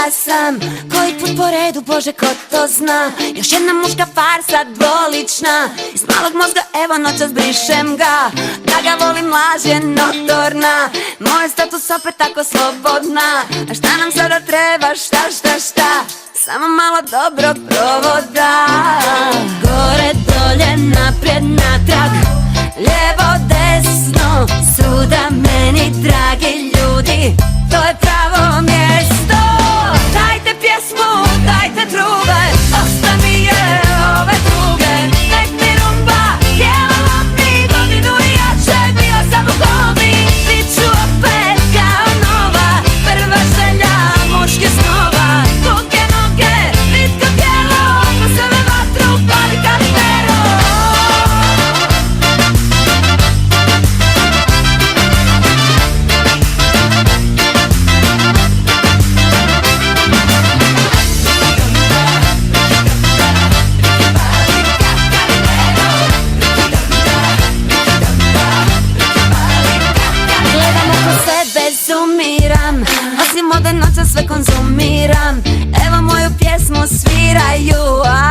ja sam. Koji put po redu, Bože, ko to zna? Još jedna muška farsa dvolična. Iz malog mozga evo noćas brišem ga. Da ga volim laž je notorna. Moj status opet tako slobodna. A šta nam sada treba, šta? Samo malo dobrog provoda. Gore, dolje, naprijed, natrag, lijevo, desno, svuda meni dragi ljudi, to je pravo mjesto. Dajte pjesmu, dajte trube, dosta mi je ove druge. Nek mi rumba, pjevala mi godinu i jače, bila sam u komi, bit ću opet kao nova. Prva želja, muške snova, ruke, noge, ritko tijelo, po sebe vatru, pali kalitero. Bezumiram, osim ode noća sve konzumiram. Evo moju pjesmu sviraju,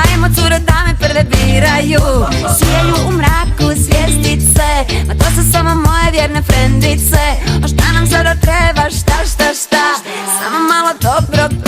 ajmo cure da me prve biraju. Sijaju u mraku zvjezdice, ma to su samo moje vjerne frendice. A šta nam sada treba, šta? Samo malo dobrog